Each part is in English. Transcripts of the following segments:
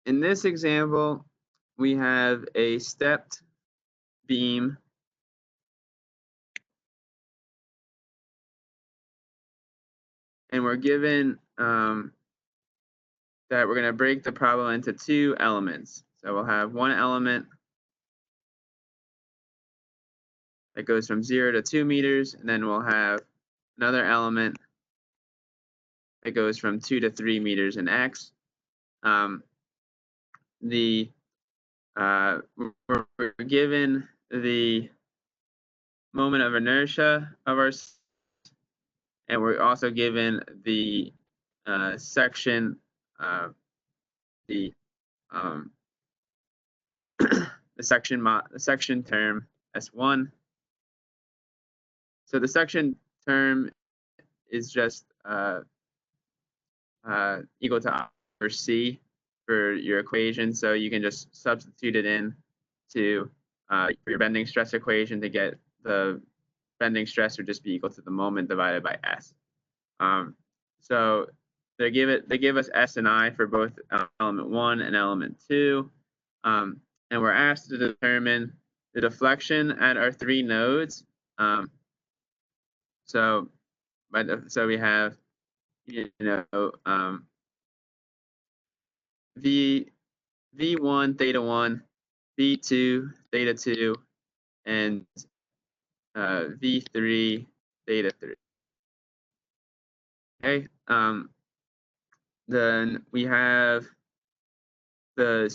in this example, we have a stepped beam and we're given that we're going to break the problem into two elements. So we'll have one element that goes from 0 to 2 meters, and then we'll have another element that goes from 2 to 3 meters in x. We're given the moment of inertia of our, and we're also given the section, the section term S1. So the section term is just equal to or C for your equation. So you can just substitute it in to for your bending stress equation to get the bending stress would just be equal to the moment divided by S. So they give us S and I for both element 1 and element 2. And we're asked to determine the deflection at our 3 nodes. So we have, V1 theta 1, V2 theta 2, and V3 theta 3. Okay. Then we have the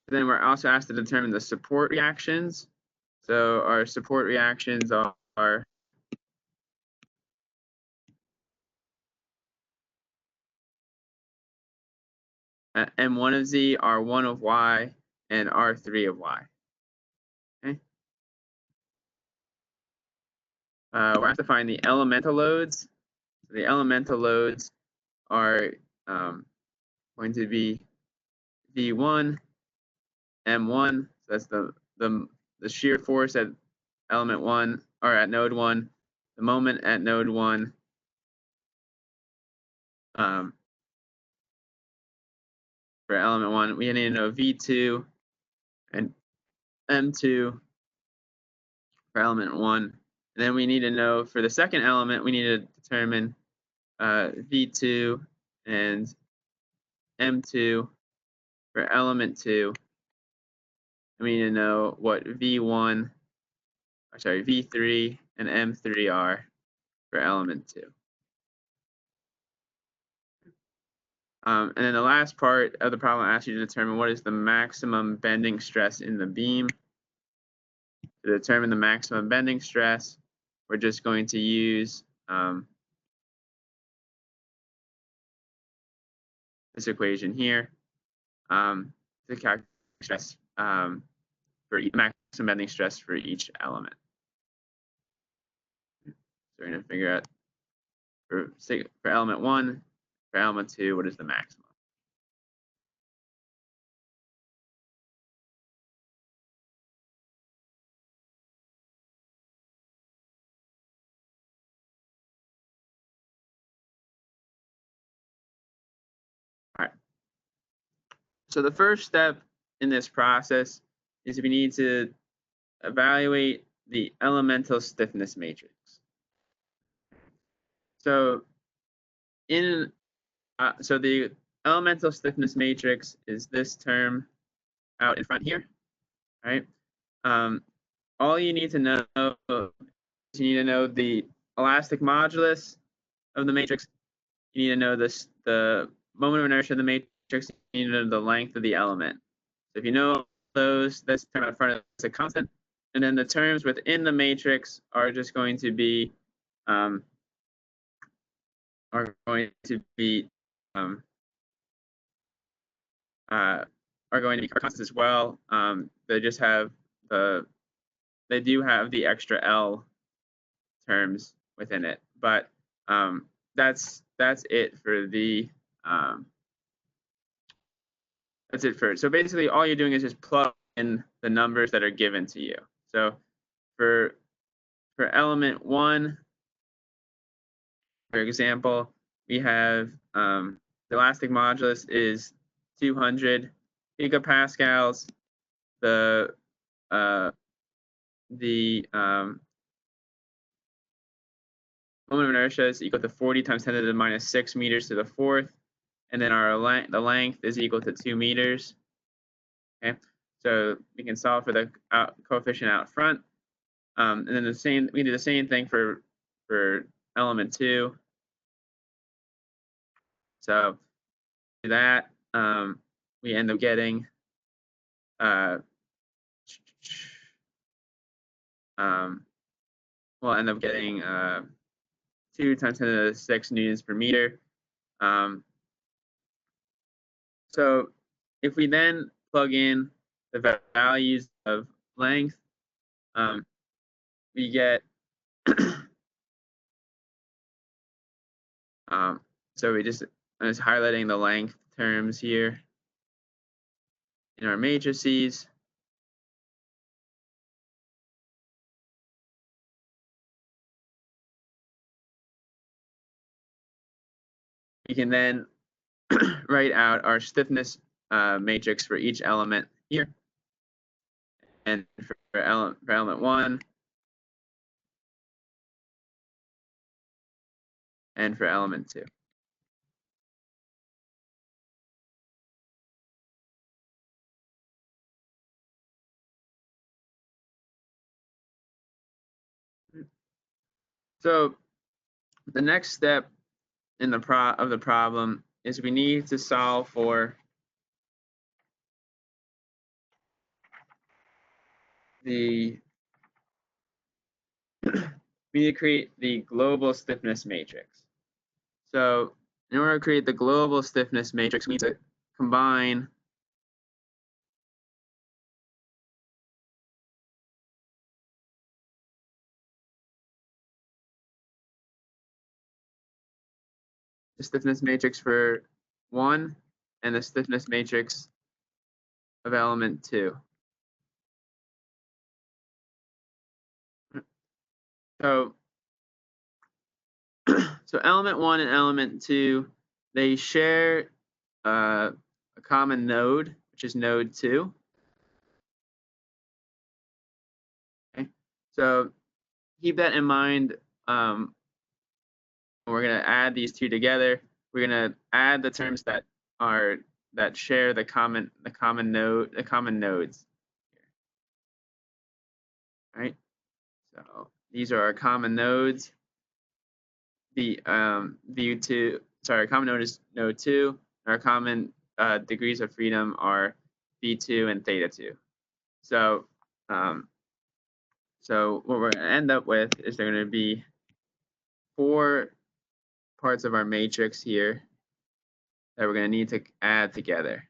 then we're also asked to determine the support reactions. So our support reactions are M1 of Z, R1 of Y, and R3 of Y. Okay. We're asked to find the elemental loads. So the elemental loads are going to be V1, M1. So that's the shear force at element 1 or at node 1, the moment at node 1. For element 1, we need to know V2 and M2 for element 1. And then we need to know for the second element, we need to determine V2 and M2 for element 2. And we need to know what V3 and M3 are for element 2. And then the last part of the problem asks you to determine what is the maximum bending stress in the beam. To determine the maximum bending stress, we're just going to use this equation here to calculate stress for maximum bending stress for each element. So we're going to figure out for element 1, for element 2, what is the maximum? All right. So the first step in this process is we need to evaluate the elemental stiffness matrix. So so the elemental stiffness matrix is this term out in front here, right? All you need to know is you need to know the elastic modulus of the matrix. You need to know the moment of inertia of the matrix. You need to know the length of the element. So if you know those, this term out front is a constant, and then the terms within the matrix are just going to be constants as well. They just have they do have the extra L terms within it, but that's it for the that's it for it. So basically, all you're doing is just plug in the numbers that are given to you. So for element 1, for example, we have the elastic modulus is 200 gigapascals. The moment of inertia is equal to 40 times 10 to the minus 6 meters to the fourth, and then the length is equal to 2 meters. Okay, so we can solve for the coefficient out front, and then we do the same thing for element 2. So do that, we end up getting we'll end up getting 2 times 10 to the 6 newtons per meter. So if we then plug in the values of length, we get so I'm just highlighting the length terms here in our matrices. We can then write out our stiffness matrix for each element here, and for element 1, and for element 2. So the next step in the problem is we need to solve for we need to create the global stiffness matrix. So in order to create the global stiffness matrix, we need to combine the stiffness matrix for 1 and the stiffness matrix of element 2. So, so element 1 and element 2, they share a common node, which is node 2. Okay, so keep that in mind. We're going to add these two together. We're going to add the terms that share the common nodes. All right. So these are our common nodes. The common node is node 2. Our common degrees of freedom are V2 and theta 2. So so what we're going to end up with is there going to be 4 parts of our matrix here that we're going to need to add together.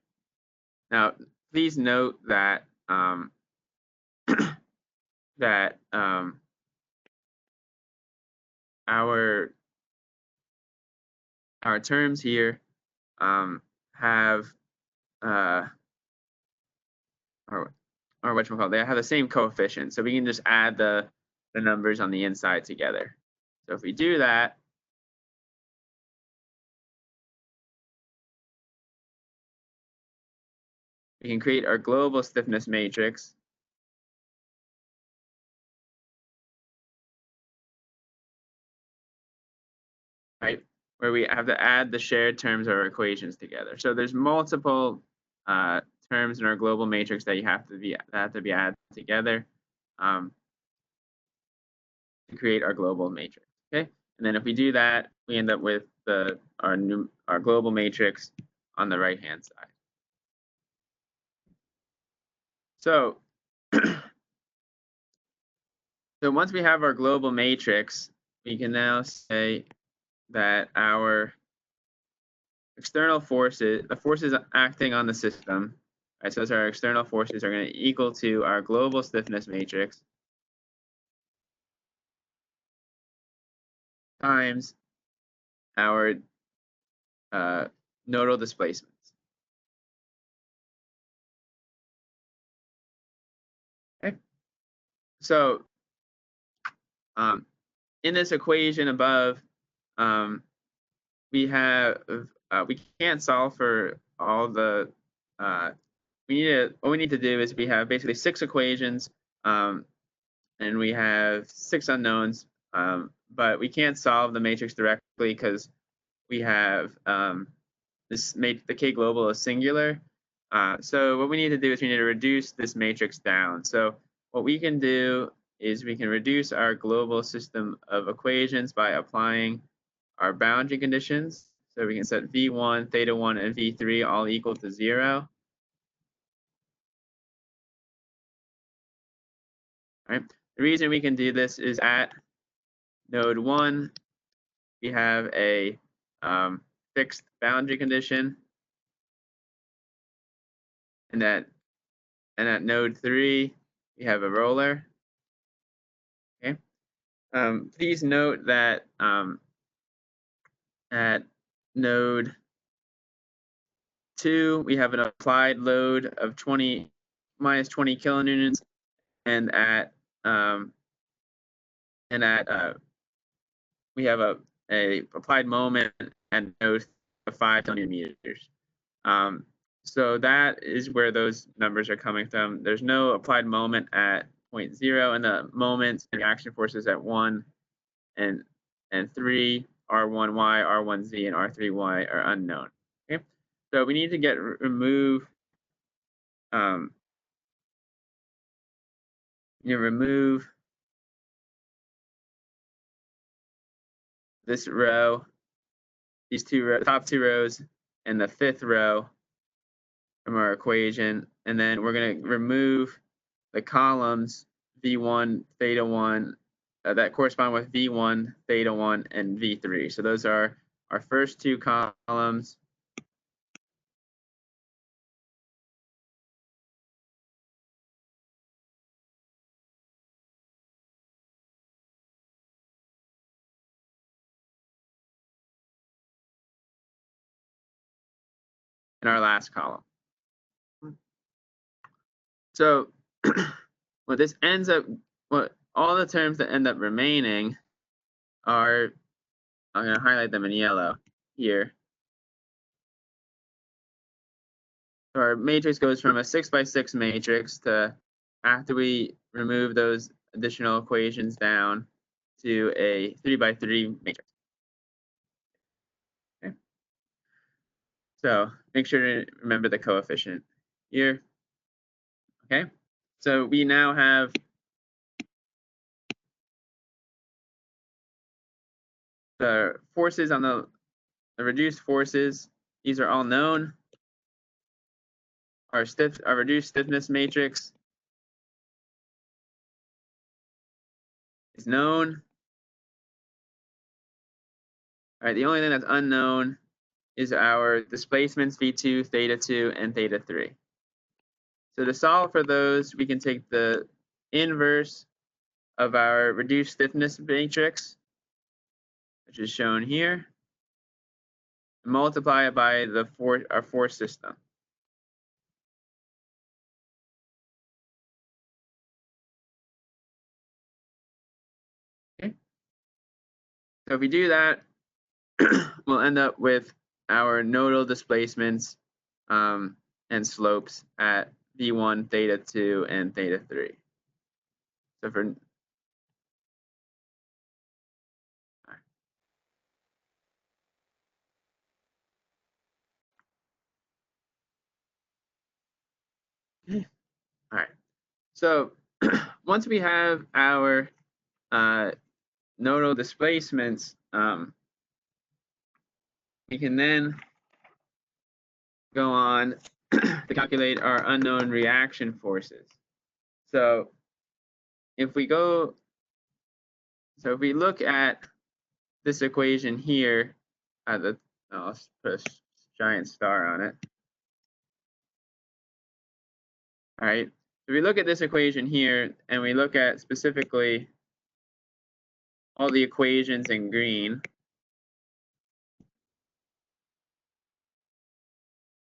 Now, please note that our terms here have or whatchamacallit, they have the same coefficient, so we can just add the numbers on the inside together. So if we do that, we can create our global stiffness matrix. Right, where we have to add the shared terms of our equations together. So there's multiple terms in our global matrix that have to be added together to create our global matrix. Okay, and then if we do that, we end up with our global matrix on the right hand side. So so once we have our global matrix, we can now say that our external forces, the forces acting on the system, right, so our external forces are going to equal to our global stiffness matrix times our nodal displacements. Okay, so in this equation above, we can't solve for all the what we need to do is we have basically 6 equations, and we have 6 unknowns, but we can't solve the matrix directly because we have the K global is singular. So what we need to do is we need to reduce this matrix down. So what we can do is we can reduce our global system of equations by applying our boundary conditions. So we can set V1, theta 1, and V3 all equal to 0. All right. The reason we can do this is at node 1, we have a fixed boundary condition, and at node 3, we have a roller. Okay. Please note that at node 2, we have an applied load of minus 20 kilonewtons, and at we have a applied moment at node of 5 kilonewtons. So that is where those numbers are coming from. There's no applied moment at 0.0, and the moments and reaction forces at 1 and 3, R1Y, R1Z, and R3Y are unknown. Okay, so we need to remove this row, these top 2 rows, and the 5th row from our equation, and then we're going to remove the columns V1, theta 1 that correspond with V1, theta 1, and V3. So those are our first 2 columns. And our last column. So what all the terms that end up remaining are, I'm going to highlight them in yellow here. So our matrix goes from a 6x6 matrix to, after we remove those additional equations down, to a 3x3 matrix. Okay. So make sure to remember the coefficient here. Okay. So we now have the forces on the reduced forces. These are all known. Our reduced stiffness matrix is known. All right, the only thing that's unknown is our displacements V2, theta 2, and theta 3. So to solve for those, we can take the inverse of our reduced stiffness matrix, which is shown here, and multiply it by our force system. Okay. So if we do that, we'll end up with our nodal displacements and slopes at V1, theta 2, and theta 3. So for all right. So once we have our nodal displacements, we can then go on to calculate our unknown reaction forces. So if we look at this equation here, I'll put a giant star on it. All right. If we look at this equation here, and we look at specifically all the equations in green,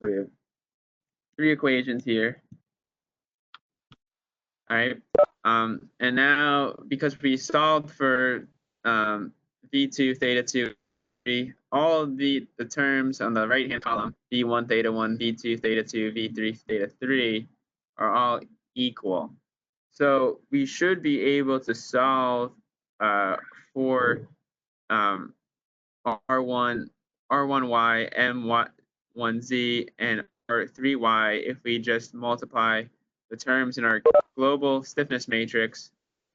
we have 3 equations here. All right. And now, because we solved for V2, theta 2, all of the terms on the right-hand column, v1 theta 1, v2 theta 2, v3 theta 3, are all equal. So we should be able to solve for R1, R1y, M1z, and R3y if we just multiply the terms in our global stiffness matrix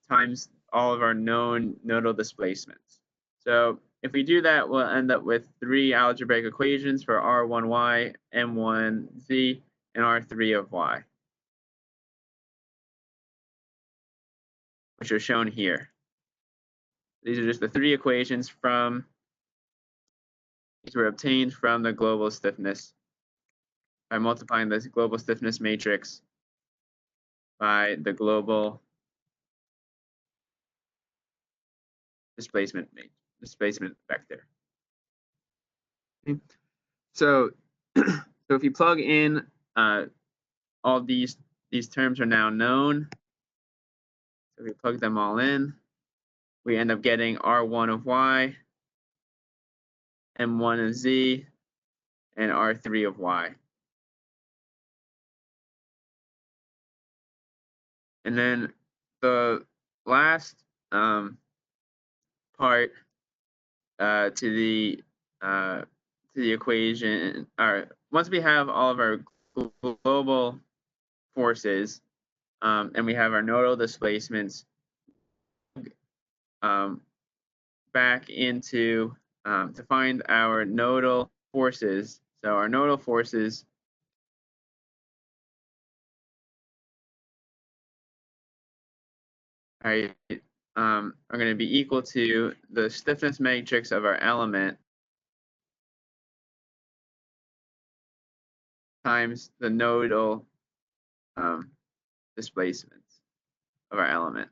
times all of our known nodal displacements. So if we do that, we'll end up with 3 algebraic equations for R1y, M1z, and R3 of y, which are shown here. These are just the 3 equations these were obtained from the global stiffness by multiplying this global stiffness matrix by the global displacement vector. Okay. So if you plug in all these terms are now known. So we plug them all in. We end up getting R1 of y, M1 of z, and R3 of y. And then the last part to the equation, once we have all of our global forces and we have our nodal displacements back into to find our nodal forces. So our nodal forces are going to be equal to the stiffness matrix of our element times the nodal displacements of our element.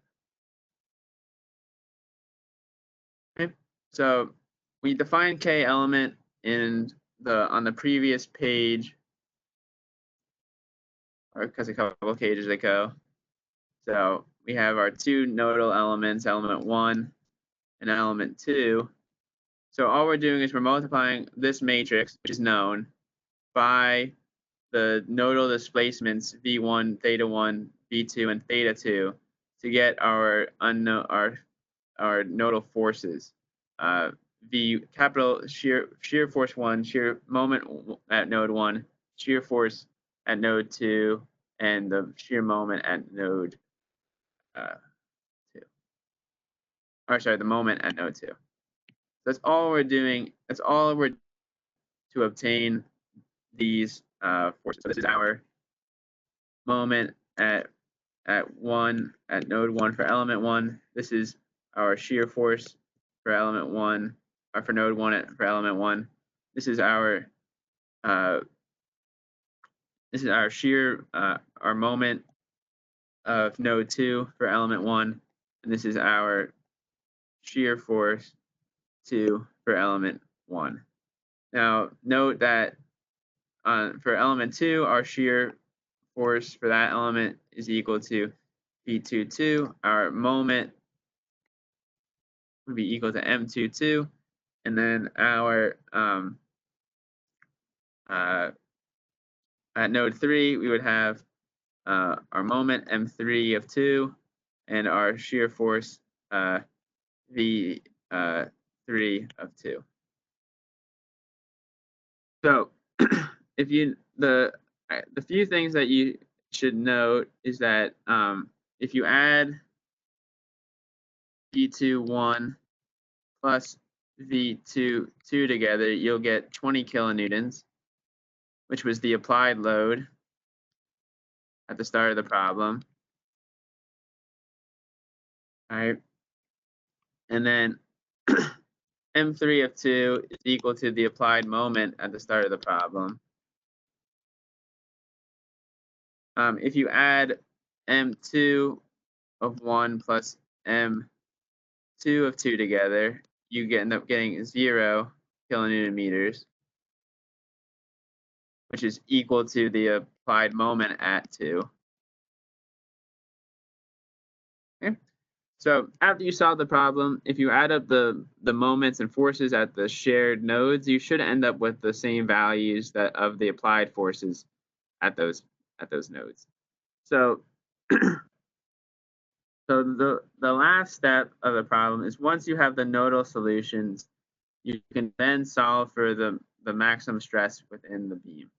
Okay, so we defined K element on the previous page, or because a couple of pages ago. So we have our 2 nodal elements, element 1 and element 2. So all we're doing is we're multiplying this matrix, which is known, by the nodal displacements v1, theta 1, v2, and theta 2 to get our nodal forces. V capital shear force 1, shear moment at node 1, shear force at node 2, and the shear moment at node 2. Or sorry, the moment at node 2. That's all we're doing. That's all we're to obtain these forces. So this is our moment at node 1 for element 1. This is our shear force for element 1, or for node 1 for element 1. This is our shear our moment of node 2 for element 1, and this is our shear force 2 for element 1. Now note that for element 2, our shear force for that element is equal to P22. Our moment would be equal to M22, and then our at node 3 we would have our moment M3 of 2 and our shear force V3 of 2. So if the few things that you should note is that if you add V2 plus V2 together, you'll get 20 kilonewtons, which was the applied load at the start of the problem. All right. And then M3 of 2 is equal to the applied moment at the start of the problem. If you add M2 of 1 plus M2 of 2 together, you end up getting 0 kilonewton meters, which is equal to the applied moment at 2. Okay. So after you solve the problem, if you add up the moments and forces at the shared nodes, you should end up with the same values that of the applied forces at those nodes. So so the last step of the problem is once you have the nodal solutions, you can then solve for the maximum stress within the beam.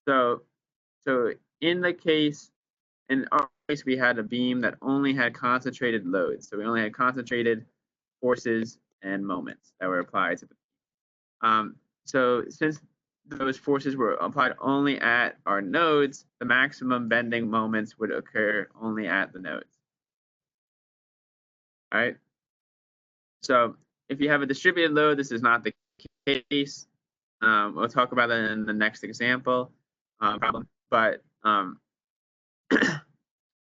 So in our case, we had a beam that only had concentrated loads. So we only had concentrated forces and moments that were applied to the beam. So since those forces were applied only at our nodes, the maximum bending moments would occur only at the nodes. All right. So if you have a distributed load, this is not the case. We'll talk about that in the next example problem. But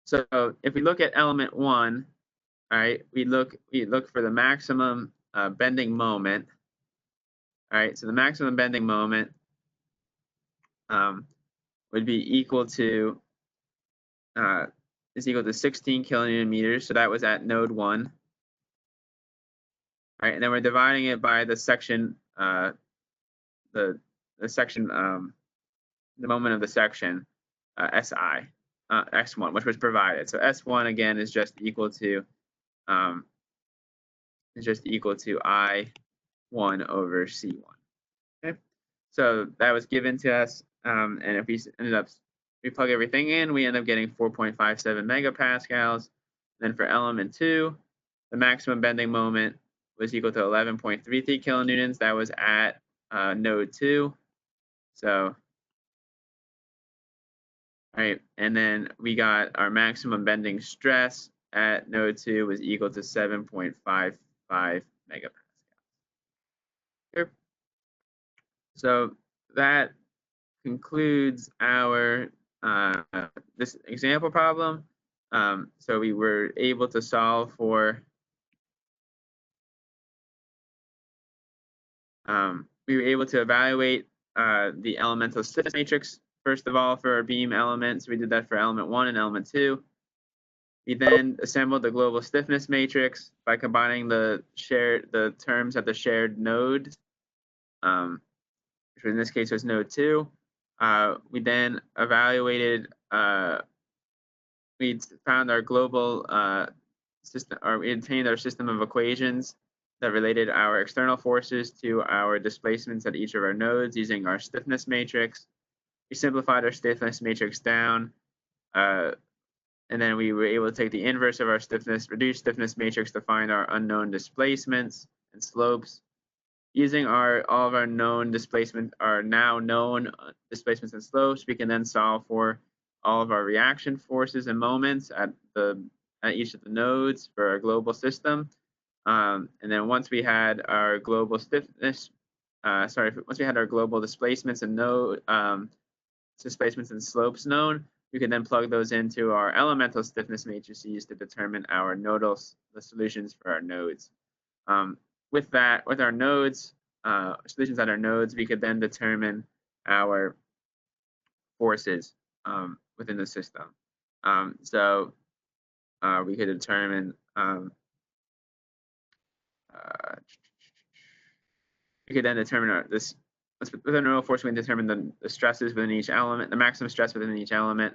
so if we look at element 1, all right, we look for the maximum bending moment. All right, so the maximum bending moment would be equal to 16 kilonewton meters. So that was at node 1. All right, and then we're dividing it by the section, the moment of the section, SI, S1, which was provided. So S1 again is just equal to I1 over C1. Okay, so that was given to us, and if we plug everything in, we end up getting 4.57 megapascals. Then for element 2, the maximum bending moment was equal to 11.33 kilonewtons. That was at node 2. So, all right, and then we got our maximum bending stress at node 2 was equal to 7.55 megapascals. Here. So that concludes our this example problem. So we were able to solve for we were able to evaluate the elemental stiffness matrix first of all for our beam elements. We did that for element 1 and element 2. We then assembled the global stiffness matrix by combining the terms at the shared node, which in this case was node 2. We then evaluated we found our global system, or we obtained our system of equations that related our external forces to our displacements at each of our nodes using our stiffness matrix. We simplified our stiffness matrix down, and then we were able to take the inverse of our reduced stiffness matrix to find our unknown displacements and slopes. Using all of our known displacements, our now known displacements and slopes, we can then solve for all of our reaction forces and moments at each of the nodes for our global system. And then once we had our global stiffness, once we had our global displacements and displacements and slopes known, we can then plug those into our elemental stiffness matrices to determine our the solutions for our nodes. With our nodes, solutions at our nodes, we could then determine our forces within the system. So we could determine with a nodal force, we can determine the stresses within each element, the maximum stress within each element.